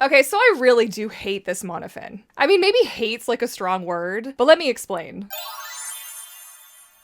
Okay, so I really do hate this monofin. I mean, maybe hate's like a strong word, but let me explain.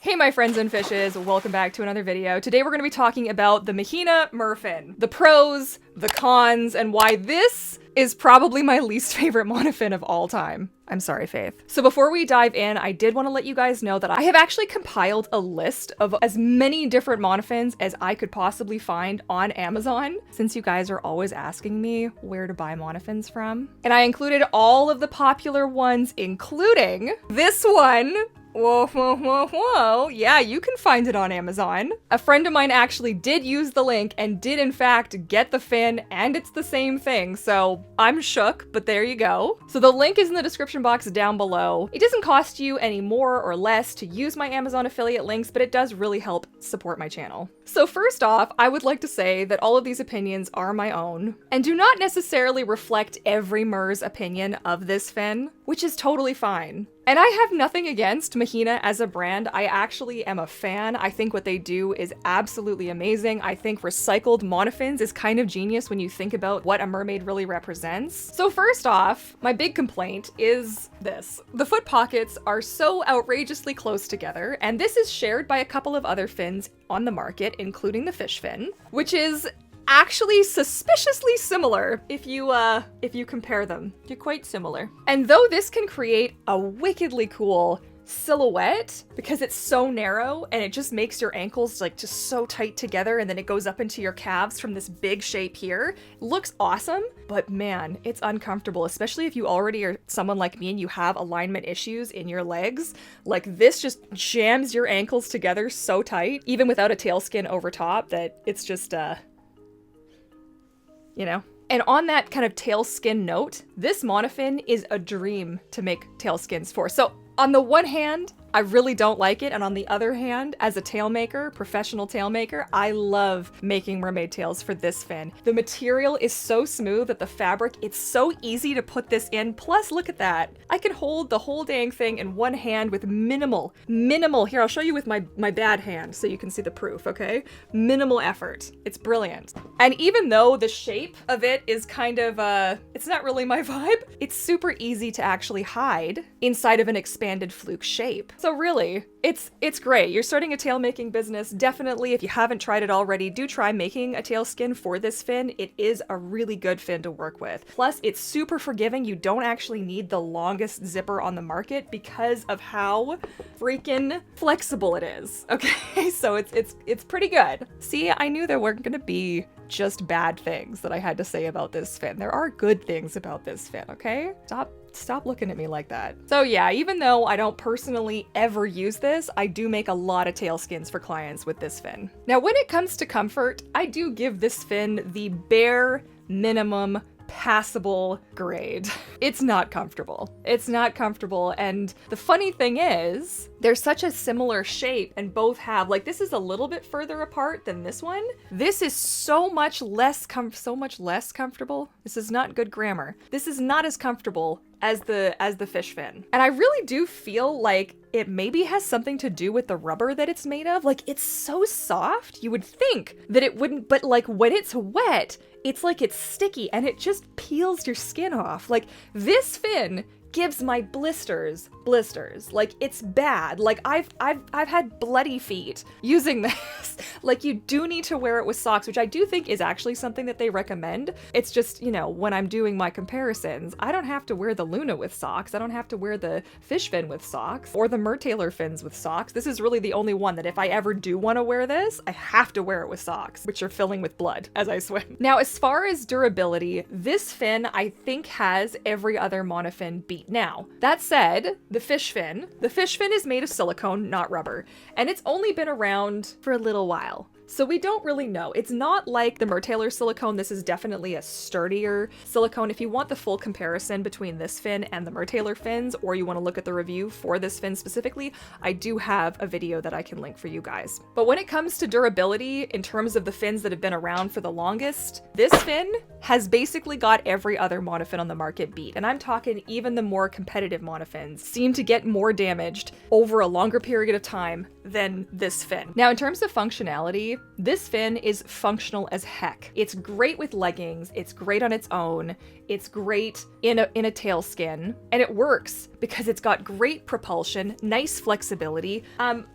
Hey my friends and fishes, welcome back to another video. Today we're going to be talking about the Mahina Merfin, the pros, the cons, and why this is probably my least favorite monofin of all time. I'm sorry, Faith. So before we dive in, I did want to let you guys know that I have actually compiled a list of as many different monofins as I could possibly find on Amazon, since you guys are always asking me where to buy monofins from. And I included all of the popular ones, including this one. Whoa, whoa, whoa, whoa. Yeah, you can find it on Amazon. A friend of mine actually did use the link and did in fact get the fin, and it's the same thing. So I'm shook, but there you go. So the link is in the description box down below. It doesn't cost you any more or less to use my Amazon affiliate links, but it does really help support my channel. So first off, I would like to say that all of these opinions are my own and do not necessarily reflect every Mer's opinion of this fin, which is totally fine. And I have nothing against Mahina as a brand. I actually am a fan. I think what they do is absolutely amazing. I think recycled monofins is kind of genius when you think about what a mermaid really represents. So first off, my big complaint is this. The foot pockets are so outrageously close together, and this is shared by a couple of other fins on the market, including the fish fin, which is actually suspiciously similar if you compare them. They're quite similar. And though this can create a wickedly cool silhouette because it's so narrow and it just makes your ankles like just so tight together, and then it goes up into your calves from this big shape here. It looks awesome, but man, it's uncomfortable, especially if you already are someone like me and you have alignment issues in your legs. Like this just jams your ankles together so tight, even without a tail skin over top, that it's just you know? And on that kind of tail skin note, this monofin is a dream to make tail skins for. So on the one hand, I really don't like it, and on the other hand, as a tail maker, professional tail maker, I love making mermaid tails for this fin. The material is so smooth that the fabric, it's so easy to put this in. Plus, look at that. I can hold the whole dang thing in one hand with minimal, here, I'll show you with my bad hand so you can see the proof, okay? Minimal effort. It's brilliant. And even though the shape of it is kind of, it's not really my vibe, it's super easy to actually hide inside of an expanded fluke shape. So really, it's great. You're starting a tail making business. Definitely, if you haven't tried it already, do try making a tail skin for this fin. It is a really good fin to work with. Plus, it's super forgiving. You don't actually need the longest zipper on the market because of how freaking flexible it is. Okay, so it's pretty good. See, I knew there weren't gonna be just bad things that I had to say about this fin. There are good things about this fin, okay? Stop looking at me like that. So yeah, even though I don't personally ever use this, I do make a lot of tail skins for clients with this fin. Now, when it comes to comfort, I do give this fin the bare minimum passable grade. It's not comfortable. It's not comfortable. And the funny thing is, they're such a similar shape and both have, like, this is a little bit further apart than this one. This is so much less comfortable. This is not good grammar. This is not as comfortable as the fish fin. And I really do feel like it maybe has something to do with the rubber that it's made of. Like, it's so soft. You would think that it wouldn't, but like when it's wet, it's like it's sticky and it just peels your skin off. Like, this fin gives my blisters. Like, it's bad. Like, I've had bloody feet using this. Like, you do need to wear it with socks, which I do think is actually something that they recommend. It's just, you know, when I'm doing my comparisons, I don't have to wear the Luna with socks. I don't have to wear the fish fin with socks or the Mertailor fins with socks. This is really the only one that if I ever do want to wear this, I have to wear it with socks, which are filling with blood as I swim. Now, as far as durability, this fin I think has every other monofin beat. Now, that said, the fish fin is made of silicone, not rubber, and it's only been around for a little while. So we don't really know. It's not like the Mertailor silicone. This is definitely a sturdier silicone. If you want the full comparison between this fin and the Mertailor fins, or you want to look at the review for this fin specifically, I do have a video that I can link for you guys. But when it comes to durability, in terms of the fins that have been around for the longest, this fin has basically got every other monofin on the market beat. And I'm talking even the more competitive monofins seem to get more damaged over a longer period of time than this fin. Now, in terms of functionality, this fin is functional as heck. It's great with leggings, it's great on its own, it's great in a tail skin, and it works because it's got great propulsion, nice flexibility.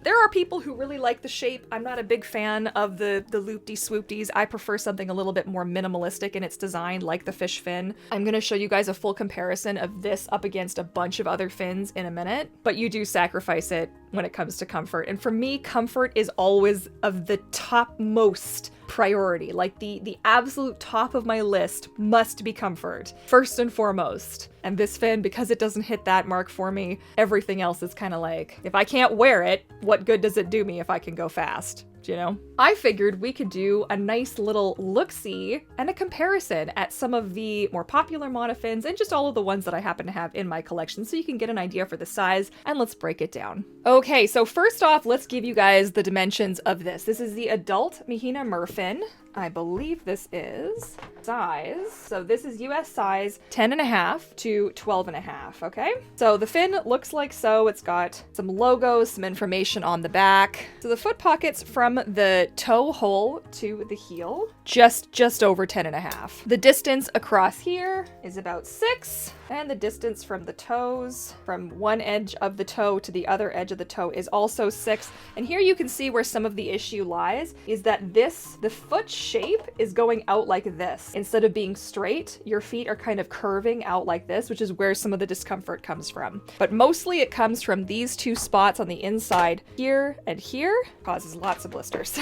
There are people who really like the shape. I'm not a big fan of the loop-de-swoop-dees. I prefer something a little bit more minimalistic in its design, like the fish fin. I'm gonna show you guys a full comparison of this up against a bunch of other fins in a minute, but you do sacrifice it when it comes to comfort. And for me, comfort is always of the topmost priority. Like the absolute top of my list must be comfort, first and foremost. And this fin, because it doesn't hit that mark for me, everything else is kind of like, if I can't wear it, what good does it do me if I can go fast? You know? I figured we could do a nice little look-see and a comparison at some of the more popular Monofins and just all of the ones that I happen to have in my collection so you can get an idea for the size, and let's break it down. Okay, so first off, let's give you guys the dimensions of this. This is the adult Mahina Merfin. I believe this is size. So this is US size 10.5 to 12.5, okay? So the fin looks like so. It's got some logos, some information on the back. So the foot pockets from the toe hole to the heel, just over 10.5. The distance across here is about 6, and the distance from the toes, from one edge of the toe to the other edge of the toe, is also 6. And here you can see where some of the issue lies, is that the foot shape is going out like this. Instead of being straight, your feet are kind of curving out like this, which is where some of the discomfort comes from. But mostly it comes from these two spots on the inside, here and here, causes lots of blisters.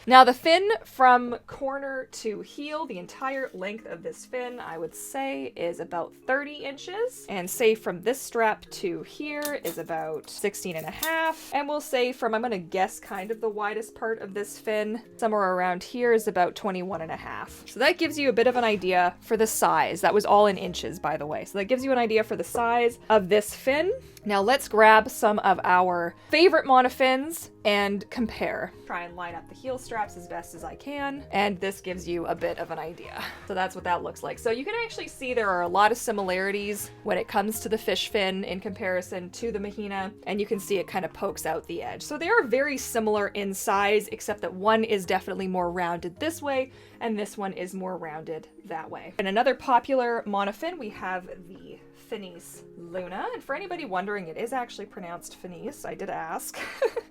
Now the fin from corner to heel, the entire length of this fin, I would say, is about 30 inches. And say from this strap to here is about 16.5. And we'll say from, I'm gonna guess kind of the widest part of this fin, somewhere around here is about 21.5. So that gives you a bit of an idea for the size. That was all in inches, by the way. So that gives you an idea for the size of this fin. Now let's grab some of our favorite Monofins and compare. Try and line up the heel straps as best as I can, and this gives you a bit of an idea. So that's what that looks like. So you can actually see there are a lot of similarities when it comes to the fish fin in comparison to the Mahina, and you can see it kind of pokes out the edge. So they are very similar in size, except that one is definitely more rounded this way, and this one is more rounded that way. And another popular Monofin, we have the Finis Luna, and for anybody wondering, it is actually pronounced Finis. I did ask.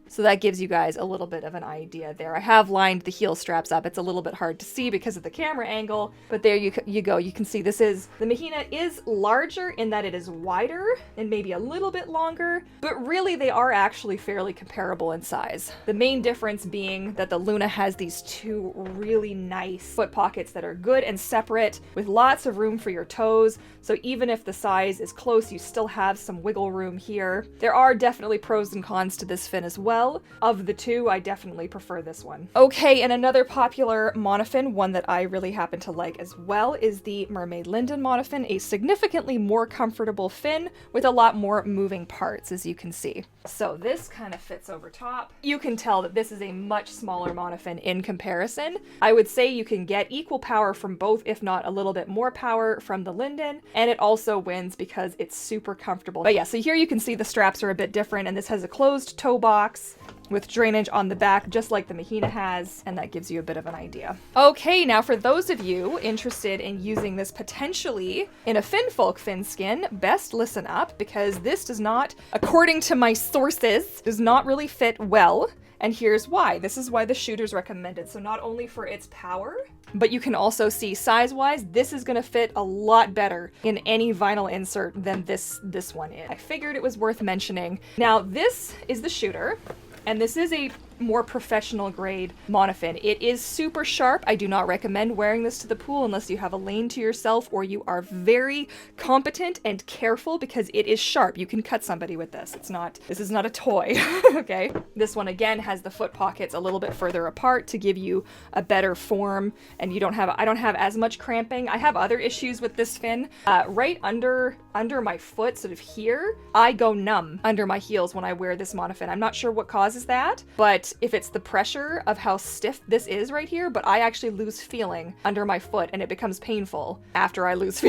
So that gives you guys a little bit of an idea there. I have lined the heel straps up. It's a little bit hard to see because of the camera angle, but there you go. You can see the Mahina is larger in that it is wider and maybe a little bit longer, but really they are actually fairly comparable in size. The main difference being that the Luna has these two really nice foot pockets that are good and separate with lots of room for your toes. So even if the size is close, you still have some wiggle room here. There are definitely pros and cons to this fin as well. Of the two, I definitely prefer this one. Okay, and another popular Monofin, one that I really happen to like as well, is the Mermaid Linden Monofin, a significantly more comfortable fin with a lot more moving parts, as you can see. So this kind of fits over top. You can tell that this is a much smaller Monofin in comparison. I would say you can get equal power from both, if not a little bit more power from the Linden, and it also wins because it's super comfortable. But yeah, so here you can see the straps are a bit different, and this has a closed toe box with drainage on the back, just like the Mahina has, and that gives you a bit of an idea. Okay, now for those of you interested in using this potentially in a finfolk fin skin, best listen up, because this does not, according to my sources, does not really fit well. And here's why. This is why the shooter's recommended. So not only for its power, but you can also see size-wise, this is gonna fit a lot better in any vinyl insert than this one is. I figured it was worth mentioning. Now this is the shooter, and this is a more professional grade Monofin. It is super sharp. I do not recommend wearing this to the pool unless you have a lane to yourself or you are very competent and careful, because it is sharp. You can cut somebody with this. This is not a toy. Okay. This one again has the foot pockets a little bit further apart to give you a better form, and I don't have as much cramping. I have other issues with this fin. Right under my foot, sort of here, I go numb under my heels when I wear this Monofin. I'm not sure what causes that, but not if it's the pressure of how stiff this is right here, but I actually lose feeling under my foot and it becomes painful after I lose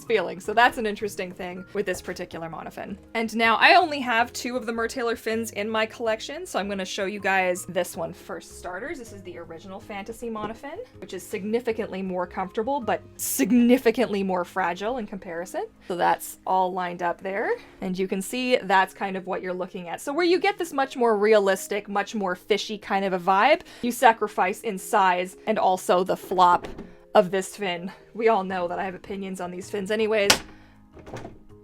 feeling. So that's an interesting thing with this particular monofin. And now I only have 2 of the Mertailor fins in my collection, so I'm going to show you guys this one first. Starters, this is the original Fantasy monofin, which is significantly more comfortable, but significantly more fragile in comparison. So that's all lined up there. And you can see that's kind of what you're looking at. So where you get this much more realistic, much more fishy kind of a vibe, you sacrifice in size and also the flop of this fin. We all know that I have opinions on these fins anyways.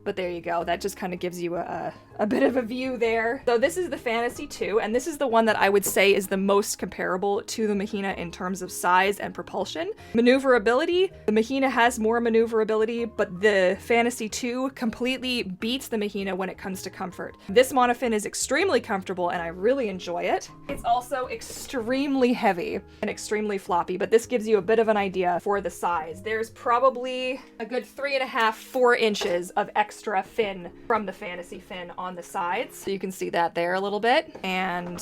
But there you go. That just kind of gives you a bit of a view there. So this is the Fantasy 2, and this is the one that I would say is the most comparable to the Mahina in terms of size and propulsion. Maneuverability, the Mahina has more maneuverability, but the Fantasy 2 completely beats the Mahina when it comes to comfort. This monofin is extremely comfortable, and I really enjoy it. It's also extremely heavy and extremely floppy, but this gives you a bit of an idea for the size. There's probably a good 3.5–4 inches of extra fin from the Fantasy fin on the sides. So you can see that there a little bit. And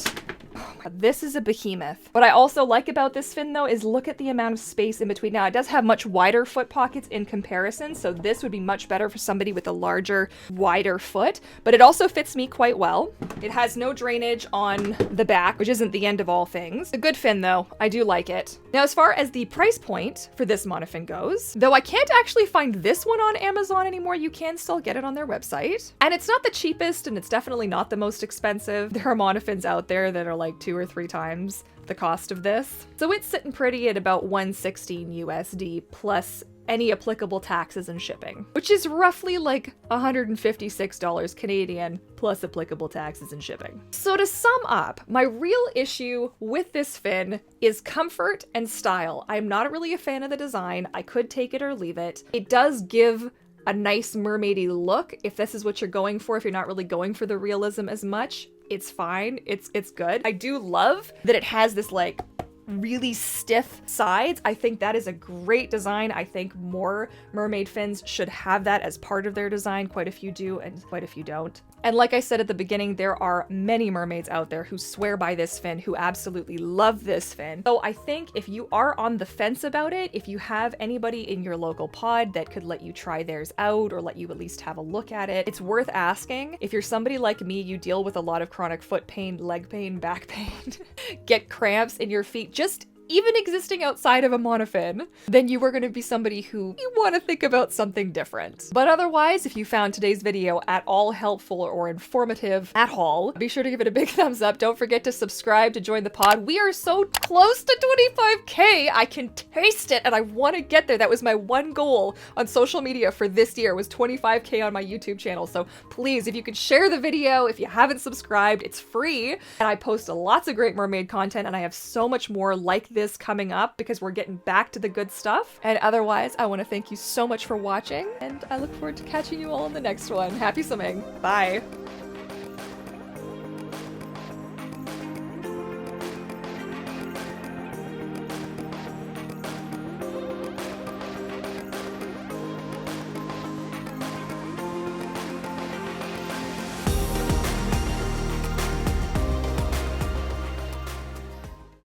this is a behemoth. What I also like about this fin though is look at the amount of space in between. Now it does have much wider foot pockets in comparison, so this would be much better for somebody with a larger, wider foot, but it also fits me quite well. It has no drainage on the back, which isn't the end of all things. A good fin though, I do like it. Now as far as the price point for this monofin goes, though I can't actually find this one on Amazon anymore, you can still get it on their website. And it's not the cheapest and it's definitely not the most expensive. There are monofins out there that are like 2 or 3 times the cost of this. So it's sitting pretty at about $116 USD plus any applicable taxes and shipping, which is roughly like $156 Canadian plus applicable taxes and shipping. So to sum up, my real issue with this fin is comfort and style. I'm not really a fan of the design. I could take it or leave it. It does give a nice mermaidy look if this is what you're going for. If you're not really going for the realism as much, it's fine. It's good. I do love that it has this like really stiff sides. I think that is a great design. I think more mermaid fins should have that as part of their design. Quite a few do and quite a few don't. And like I said at the beginning, there are many mermaids out there who swear by this fin, who absolutely love this fin. So I think if you are on the fence about it, if you have anybody in your local pod that could let you try theirs out or let you at least have a look at it, it's worth asking. If you're somebody like me, you deal with a lot of chronic foot pain, leg pain, back pain, get cramps in your feet, just even existing outside of a monofin, then you are going to be somebody who you want to think about something different. But otherwise, if you found today's video at all helpful or informative at all, be sure to give it a big thumbs up. Don't forget to subscribe to join the pod. We are so close to 25K. I can taste it and I want to get there. That was my one goal on social media for this year, was 25K on my YouTube channel. So please, if you could share the video, if you haven't subscribed, it's free. And I post lots of great mermaid content and I have so much more like this coming up because we're getting back to the good stuff. And otherwise, I want to thank you so much for watching and I look forward to catching you all in the next one. Happy swimming. Bye.